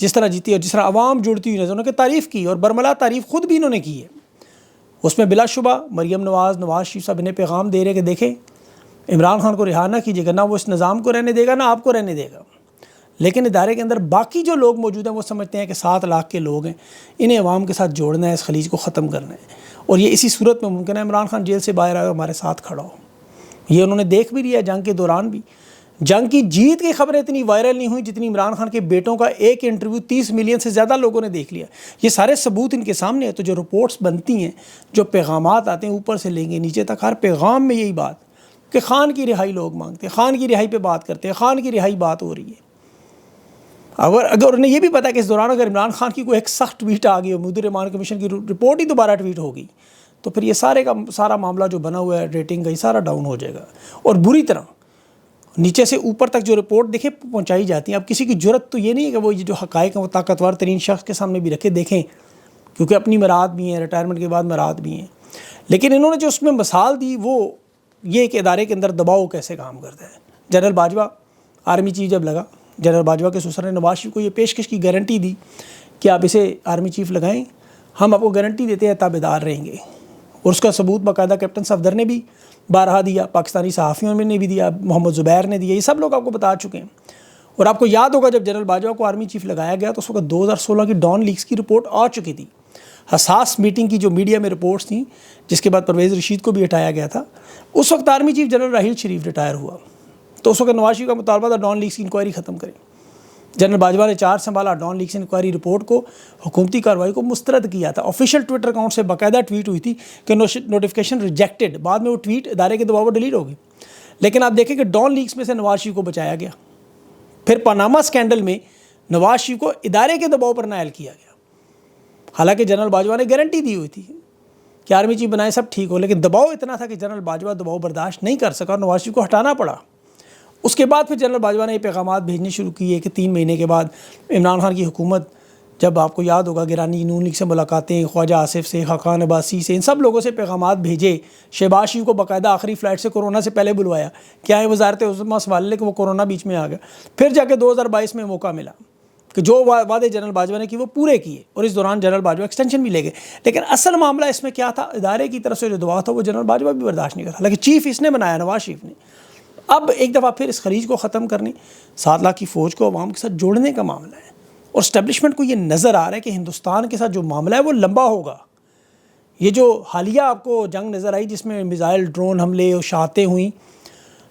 جس طرح جیتی اور جس طرح عوام جڑتی ہوئی نظر، انہوں نے تعریف کی اور برملا تعریف خود بھی انہوں نے کی ہے۔ اس میں بلا شبہ مریم نواز شریف صاحب انہیں پیغام دے رہے کہ دیکھیں عمران خان کو رہا نہ کیجیے گا، نہ وہ اس نظام کو رہنے دے گا، نہ آپ کو رہنے دے گا، لیکن ادارے کے اندر باقی جو لوگ موجود ہیں وہ سمجھتے ہیں کہ 7 لاکھ کے لوگ ہیں، انہیں عوام کے ساتھ جوڑنا ہے، اس خلیج کو ختم کرنا ہے، اور یہ اسی صورت میں ممکن ہے عمران خان جیل سے باہر آئے ہمارے ساتھ کھڑا ہو۔ یہ انہوں نے دیکھ بھی لیا جنگ کے دوران بھی۔ جنگ کی جیت کی خبریں اتنی وائرل نہیں ہوئی جتنی عمران خان کے بیٹوں کا ایک انٹرویو 30 ملین سے زیادہ لوگوں نے دیکھ لیا۔ یہ سارے ثبوت ان کے سامنے ہے۔ تو جو رپورٹس بنتی ہیں، جو پیغامات آتے ہیں اوپر سے لیں گے نیچے تک، ہر پیغام میں یہی بات کہ خان کی رہائی لوگ مانگتے ہیں، خان کی رہائی پہ بات کرتے ہیں، خان کی رہائی بات ہو رہی ہے۔ اگر انہیں یہ بھی پتا کہ اس دوران اگر عمران خان کی کوئی ایک سخت ٹویٹ آ گئی اور مودی رحمان کمیشن کی رپورٹ ہی دوبارہ ٹویٹ ہو گئی تو پھر یہ سارے کا سارا معاملہ جو بنا ہوا ہے ریٹنگ کا، یہ سارا ڈاؤن ہو جائے گا، اور بری طرح نیچے سے اوپر تک جو رپورٹ دیکھیں پہنچائی جاتی ہیں۔ اب کسی کی جرت تو یہ نہیں ہے کہ وہ یہ جو حقائق ہیں وہ طاقتور ترین شخص کے سامنے بھی رکھے دیکھیں، کیونکہ اپنی مراد بھی ہیں، ریٹائرمنٹ کے بعد مراد بھی ہیں، لیکن انہوں نے جو اس میں مثال دی وہ یہ کہ ادارے کے اندر دباؤ کیسے کام کرتا ہے۔ جنرل باجوہ آرمی چیف جب لگا، جنرل باجوہ کے سسر نے نواز شریف کو یہ پیشکش کی گارنٹی دی کہ آپ اسے آرمی چیف لگائیں، ہم آپ کو گارنٹی دیتے ہیں تابع دار رہیں گے، اور اس کا ثبوت باقاعدہ کیپٹن صفدر نے بھی بارہا دیا، پاکستانی صحافیوں میں نے بھی دیا، محمد زبیر نے دیا، یہ سب لوگ آپ کو بتا چکے ہیں۔ اور آپ کو یاد ہوگا جب جنرل باجوہ کو آرمی چیف لگایا گیا تو اس وقت 2016 کی ڈان لیکس کی رپورٹ آ چکی تھی، حساس میٹنگ کی جو میڈیا میں رپورٹس تھیں، جس کے بعد پرویز رشید کو بھی ہٹایا گیا تھا۔ اس وقت army chief general Raheel Sharif retire ہوا، تو اس وقت نواز شریف کا مطالبہ تھا ڈان لیکس کی انکوائری ختم کریں۔ جنرل باجوہ نے چارج سنبھالا، ڈان لیکس انکوائری رپورٹ کو، حکومتی کارروائی کو مسترد کیا تھا۔ آفیشیل ٹویٹر اکاؤنٹ سے باقاعدہ ٹویٹ ہوئی تھی کہ نوٹیفیکیشن ریجیکٹڈ، بعد میں وہ ٹویٹ ادارے کے دباؤ پر ڈیلیٹ ہو گئی۔ لیکن آپ دیکھیں کہ ڈان لیکس میں سے نواز شریف کو بچایا گیا، پھر پاناما اسکینڈل میں نواز شریف کو ادارے کے دباؤ پر نائل کیا گیا، حالانکہ جنرل باجوہ نے گارنٹی دی ہوئی تھی کہ آرمی چیف بنائے سب ٹھیک ہو، لیکن دباؤ اتنا تھا کہ جنرل باجوہ دباؤ برداشت نہیں کر سکا اور نواز شریف کو ہٹانا پڑا۔ اس کے بعد پھر جنرل باجوہ نے یہ پیغامات بھیجنے شروع کیے کہ 3 مہینے کے بعد عمران خان کی حکومت، جب آپ کو یاد ہوگا گیلانی نون لیگ سے ملاقاتیں، خواجہ آصف سے، خاقان عباسی سے، ان سب لوگوں سے پیغامات بھیجے، شہباز شریف کو باقاعدہ آخری فلائٹ سے کورونا سے پہلے بلوایا، کیا ہے وزارت عظمیٰ سنبھال لے کہ وہ کورونا بیچ میں آ گیا، پھر جا کے 2022 میں موقع ملا کہ جو وعدے جنرل باجوہ نے کی وہ پورے کیے، اور اس دوران جنرل باجوہ ایکسٹینشن بھی لے گئے۔ لیکن اصل معاملہ اس میں کیا تھا، ادارے کی طرف سے جو دباؤ تھا وہ جنرل باجوہ بھی برداشت نہیں کر رہا، لیکن چیف اس نے بنایا نواز شریف نے۔ اب ایک دفعہ پھر اس خلیج کو ختم کرنے، 7 لاکھ کی فوج کو عوام کے ساتھ جوڑنے کا معاملہ ہے، اور اسٹیبلشمنٹ کو یہ نظر آ رہا ہے کہ ہندوستان کے ساتھ جو معاملہ ہے وہ لمبا ہوگا۔ یہ جو حالیہ آپ کو جنگ نظر آئی جس میں میزائل ڈرون حملے اور شہادتیں ہوئیں،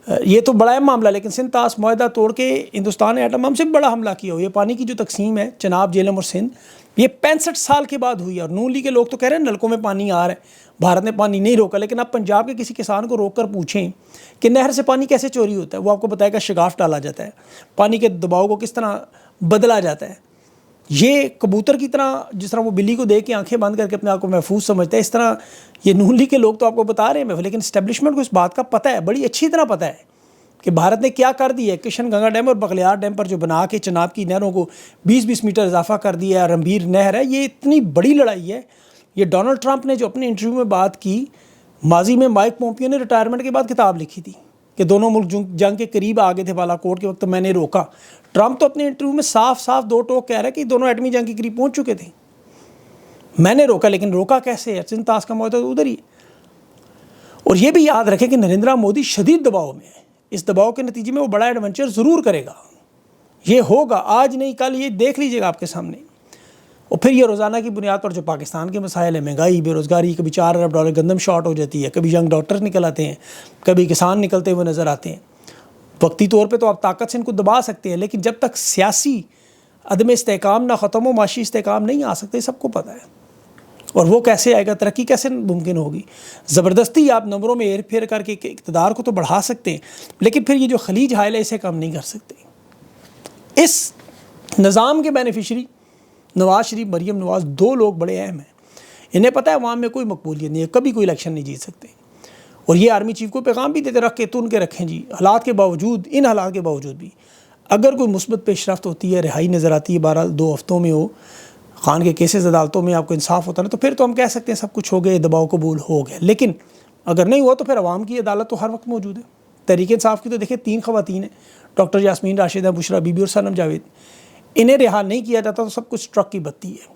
یہ تو بڑا اہم معاملہ، لیکن سندھ طاس معاہدہ توڑ کے ہندوستان نے ایٹم بم سے بڑا حملہ کیا ہو۔ یہ پانی کی جو تقسیم ہے چناب، جہلم اور سندھ، یہ 65 سال کے بعد ہوئی ہے، اور نون لیگ کے لوگ تو کہہ رہے ہیں نلکوں میں پانی آ رہا ہے، بھارت نے پانی نہیں روکا، لیکن آپ پنجاب کے کسی کسان کو روک کر پوچھیں کہ نہر سے پانی کیسے چوری ہوتا ہے، وہ آپ کو بتائے گا شگاف ڈالا جاتا ہے، پانی کے دباؤ کو کس طرح بدلا جاتا ہے۔ یہ کبوتر کی طرح، جس طرح وہ بلی کو دیکھ کے آنکھیں بند کر کے اپنے آپ کو محفوظ سمجھتا ہے، اس طرح یہ نون لیگ کے لوگ تو آپ کو بتا رہے ہیں، لیکن اسٹیبلشمنٹ کو اس بات کا پتہ ہے، بڑی اچھی طرح پتہ ہے کہ بھارت نے کیا کر دیا ہے۔ کشن گنگا ڈیم اور بغلیار ڈیم پر جو بنا کے چناب کی نہروں کو 20-20 میٹر اضافہ کر دیا ہے، رمبیر نہر ہے، یہ اتنی بڑی لڑائی ہے۔ یہ ڈونلڈ ٹرمپ نے جو اپنے انٹرویو میں بات کی، ماضی میں مائک پومپیو نے ریٹائرمنٹ کے بعد کتاب لکھی تھی کہ دونوں ملک جنگ کے قریب آ گئے تھے، بالاکوٹ کے وقت میں نے روکا۔ ٹرمپ تو اپنے انٹرویو میں صاف صاف 2 ٹوک کہہ رہا ہے کہ دونوں ایٹمی جنگ کے قریب پہنچ چکے تھے، میں نے روکا، لیکن روکا کیسے ہے؟ سندھ طاس کا معاہدہ تو ادھر ہی ہے۔ اور یہ بھی یاد رکھیں کہ نریندرا مودی شدید دباؤ میں ہے، اس دباؤ کے نتیجے میں وہ بڑا ایڈونچر ضرور کرے گا، یہ ہوگا، آج نہیں کل، یہ دیکھ لیجیے گا آپ کے سامنے۔ اور پھر یہ روزانہ کی بنیاد پر جو پاکستان کے مسائل ہیں، مہنگائی، بے روزگاری، کبھی 4 ارب ڈالر گندم شارٹ ہو جاتی ہے، کبھی ینگ ڈاکٹر نکل آتے ہیں، کبھی کسان نکلتے ہوئے نظر آتے ہیں۔ وقتی طور پہ تو آپ طاقت سے ان کو دبا سکتے ہیں، لیکن جب تک سیاسی عدم استحکام نہ ختم ہو، معاشی استحکام نہیں آ سکتے، سب کو پتہ ہے۔ اور وہ کیسے آئے گا، ترقی کیسے ممکن ہوگی؟ زبردستی آپ نمبروں میں ہیر پھیر کر کے اقتدار کو تو بڑھا سکتے ہیں، لیکن پھر یہ جو خلیج حائل ہے اسے کم نہیں کر سکتے۔ اس نظام کے بینیفیشری نواز شریف، مریم نواز، 2 لوگ بڑے اہم ہیں۔ انہیں پتہ ہے عوام میں کوئی مقبولیت نہیں ہے، کبھی کوئی الیکشن نہیں جیت سکتے، اور یہ آرمی چیف کو پیغام بھی دیتے، رکھ کے تن کے رکھیں جی، حالات کے باوجود، ان حالات کے باوجود بھی اگر کوئی مثبت پیش رفت ہوتی ہے، رہائی نظر آتی ہے، بہرحال 2 ہفتوں میں ہو، خان کے کیسز عدالتوں میں آپ کو انصاف ہوتا ہے، تو پھر تو ہم کہہ سکتے ہیں سب کچھ ہو گیا، دباؤ قبول ہو گیا۔ لیکن اگر نہیں ہوا تو پھر عوام کی عدالت تو ہر وقت موجود ہے۔ تحریک انصاف کی تو دیکھیں 3 خواتین ہیں، ڈاکٹر یاسمین راشدہ، بشریٰ بی بی اور صنم جاوید، انہیں رہا نہیں کیا جاتا تو سب کچھ ٹرک کی بتی ہے۔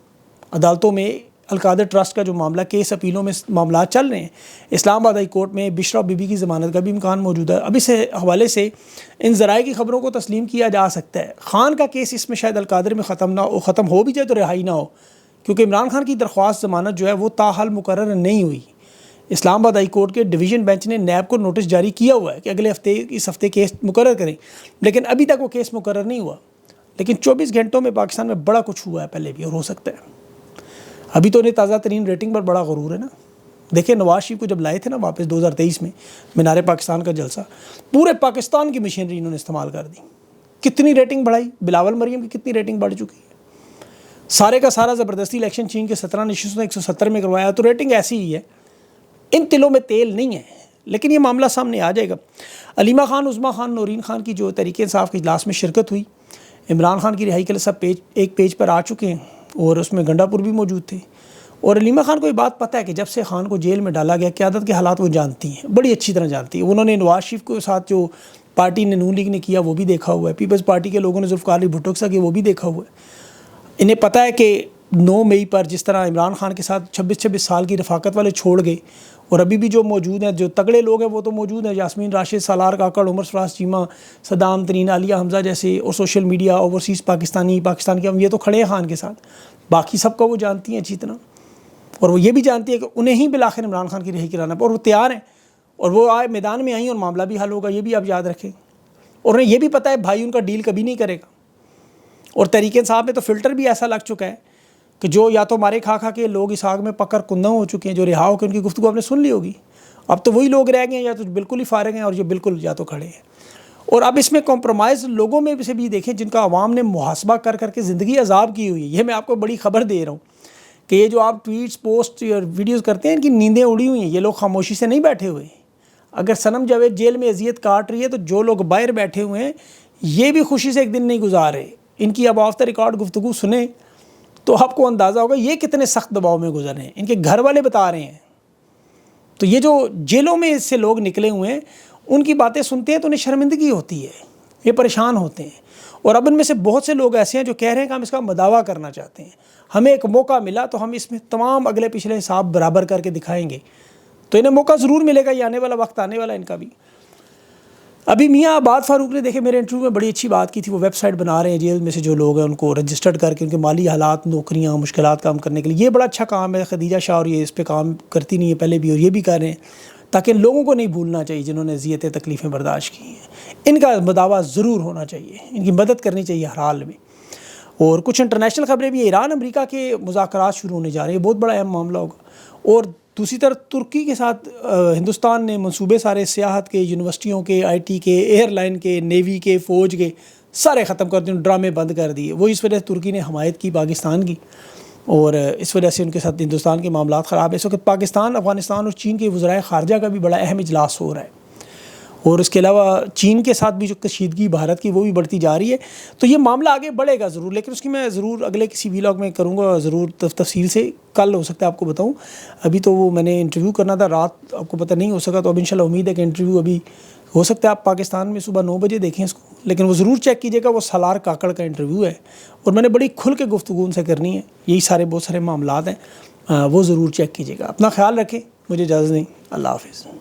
عدالتوں میں القادر ٹرسٹ کا جو معاملہ، کیس اپیلوں میں معاملات چل رہے ہیں، اسلام آباد ہائی کورٹ میں بشرا بی بی کی ضمانت کا بھی امکان موجود ہے۔ اب اس حوالے سے ان ذرائع کی خبروں کو تسلیم کیا جا سکتا ہے۔ خان کا کیس اس میں شاید القادر میں ختم ہو بھی جائے تو رہائی نہ ہو، کیونکہ عمران خان کی درخواست ضمانت جو ہے وہ تاحال مقرر نہیں ہوئی۔ اسلام آباد ہائی کورٹ کے ڈویژن بینچ نے نیب کو نوٹس جاری کیا ہوا ہے کہ اگلے ہفتے اس ہفتے کیس مقرر کریں، لیکن ابھی تک وہ کیس مقرر نہیں ہوا۔ لیکن 24 گھنٹوں میں پاکستان میں بڑا کچھ ہوا ہے پہلے بھی، اور ہو سکتا ہے۔ ابھی تو انہیں تازہ ترین ریٹنگ پر بڑا غرور ہے نا۔ دیکھیں نواز شریف کو جب لائے تھے نا واپس 2023 میں مینار پاکستان کا جلسہ، پورے پاکستان کی مشینری انہوں نے استعمال کر دی۔ کتنی ریٹنگ بڑھائی، بلاول مریم کی کتنی ریٹنگ بڑھ چکی ہے۔ سارے کا سارا زبردستی الیکشن چھین کے 17 نشستوں 170 میں کروایا، تو ریٹنگ ایسی ہی ہے۔ ان تلوں میں تیل نہیں ہے، لیکن یہ معاملہ سامنے آ جائے گا۔ علیمہ خان، عظمیٰ خان، نورین خان کی جو تحریک انصاف کے اجلاس میں شرکت ہوئی، عمران خان کی رہائی کے لیے سب ایک پیج پر آ چکے ہیں، اور اس میں گنڈا پور بھی موجود تھے۔ اور علیمہ خان کو یہ بات پتہ ہے کہ جب سے خان کو جیل میں ڈالا گیا، قیادت کے حالات وہ جانتی ہیں، بڑی اچھی طرح جانتی ہیں۔ انہوں نے نواز شریف کے ساتھ جو پارٹی نے نون لیگ نے کیا وہ بھی دیکھا ہوا ہے، پیپلز پارٹی کے لوگوں نے ذوالفقار علی بھٹو کے ساتھ کیا وہ بھی دیکھا ہوا ہے۔ انہیں پتہ ہے کہ 9 مئی پر جس طرح عمران خان کے ساتھ 26 سال کی رفاقت والے چھوڑ گئے، اور ابھی بھی جو موجود ہیں، جو تگڑے لوگ ہیں وہ تو موجود ہیں، یاسمین راشد، سالار کاکڑ، عمر فراز چیمہ، صدام ترین، عالیہ حمزہ جیسے، اور سوشل میڈیا، اوورسیز پاکستان کے ہم یہ تو کھڑے ہیں خان کے ساتھ۔ باقی سب کا وہ جانتی ہیں اچھی طرح، اور وہ یہ بھی جانتی ہے کہ انہیں ہی بالآخر عمران خان کی رہائی کرانا پڑا، اور وہ تیار ہیں، اور وہ آئے میدان میں آئیں اور معاملہ بھی حل ہوگا، یہ بھی آپ یاد رکھیں۔ اور انہیں یہ بھی پتہ ہے بھائی ان کا ڈیل کبھی نہیں کرے گا۔ اور تحریک انصاف میں تو فلٹر بھی ایسا لگ چکا ہے کہ جو یا تو مارے کھا کے لوگ اس آگ میں پکڑ کندہ ہو چکے ہیں، جو رہا ہو کے ان کی گفتگو آپ نے سن لی ہوگی، اب تو وہی لوگ رہ گئے ہیں یا تو بالکل ہی فارغ ہیں، اور یہ بالکل یا تو کھڑے ہیں۔ اور اب اس میں کمپرومائز لوگوں میں سے بھی دیکھیں جن کا عوام نے محاسبہ کر کر کے زندگی عذاب کی ہوئی ہے۔ یہ میں آپ کو بڑی خبر دے رہا ہوں کہ یہ جو آپ ٹویٹس، پوسٹ اور ویڈیوز کرتے ہیں، ان کی نیندیں اڑی ہوئی ہیں۔ یہ لوگ خاموشی سے نہیں بیٹھے ہوئے ہیں۔ اگر صنم جاوید جیل میں اذیت کاٹ رہی ہے تو جو لوگ باہر بیٹھے ہوئے ہیں یہ بھی خوشی سے ایک دن نہیں گزار رہے۔ ان کی اب آف دا ریکارڈ گفتگو سنیں تو آپ کو اندازہ ہوگا یہ کتنے سخت دباؤ میں گزر رہے ہیں۔ ان کے گھر والے بتا رہے ہیں۔ تو یہ جو جیلوں میں اس سے لوگ نکلے ہوئے ہیں ان کی باتیں سنتے ہیں تو انہیں شرمندگی ہوتی ہے، یہ پریشان ہوتے ہیں۔ اور اب ان میں سے بہت سے لوگ ایسے ہیں جو کہہ رہے ہیں کہ ہم اس کا مداوع کرنا چاہتے ہیں، ہمیں ایک موقع ملا تو ہم اس میں تمام اگلے پچھلے حساب برابر کر کے دکھائیں گے۔ تو انہیں موقع ضرور ملے گا، یہ آنے والا وقت آنے والا ان کا بھی۔ ابھی میاں عباد فاروق نے دیکھے میرے انٹرویو میں بڑی اچھی بات کی تھی، وہ ویب سائٹ بنا رہے ہیں جیل میں سے جو لوگ ہیں ان کو رجسٹرڈ کر کے ان کے مالی حالات، نوکریاں، مشکلات کام کرنے کے لیے۔ یہ بڑا اچھا کام ہے، خدیجہ شاہ اور یہ اس پہ کام کرتی نہیں ہے پہلے بھی، اور یہ بھی کر رہے ہیں، تاکہ لوگوں کو نہیں بھولنا چاہیے جنہوں نے اذیتیں تکلیفیں برداشت کی ہیں۔ ان کا مداوع ضرور ہونا چاہیے، ان کی مدد کرنی چاہیے ہر حال میں۔ اور کچھ انٹرنیشنل خبریں بھی، ایران امریکہ کے مذاکرات شروع ہونے جا رہے ہیں، بہت بڑا اہم معاملہ ہوگا۔ اور دوسری طرف ترکی کے ساتھ ہندوستان نے منصوبے سارے سیاحت کے، یونیورسٹیوں کے، آئی ٹی کے، ایئر لائن کے، نیوی کے، فوج کے سارے ختم کر دیے، ڈرامے بند کر دیے۔ وہ اس وجہ سے ترکی نے حمایت کی پاکستان کی، اور اس وجہ سے ان کے ساتھ ہندوستان کے معاملات خراب ہیں۔ اس وقت پاکستان، افغانستان اور چین کے وزرائے خارجہ کا بھی بڑا اہم اجلاس ہو رہا ہے، اور اس کے علاوہ چین کے ساتھ بھی جو کشیدگی بھارت کی وہ بھی بڑھتی جا رہی ہے۔ تو یہ معاملہ آگے بڑھے گا ضرور، لیکن اس کی میں ضرور اگلے کسی ویلاگ میں کروں گا، ضرور تفصیل سے، کل ہو سکتا ہے آپ کو بتاؤں۔ ابھی تو وہ میں نے انٹرویو کرنا تھا رات، آپ کو پتہ نہیں ہو سکا، تو اب انشاءاللہ امید ہے کہ انٹرویو ابھی ہو سکتا ہے آپ پاکستان میں صبح 9 بجے دیکھیں اس کو، لیکن وہ ضرور چیک کیجیے گا، وہ سالار کاکڑ کا انٹرویو ہے، اور میں نے بڑی کھل کے گفتگو ان سے کرنی ہے، یہی سارے بہت سارے معاملات ہیں، وہ ضرور چیک کیجیے گا۔ اپنا خیال رکھیں، مجھے اجازت نہیں، اللہ حافظ۔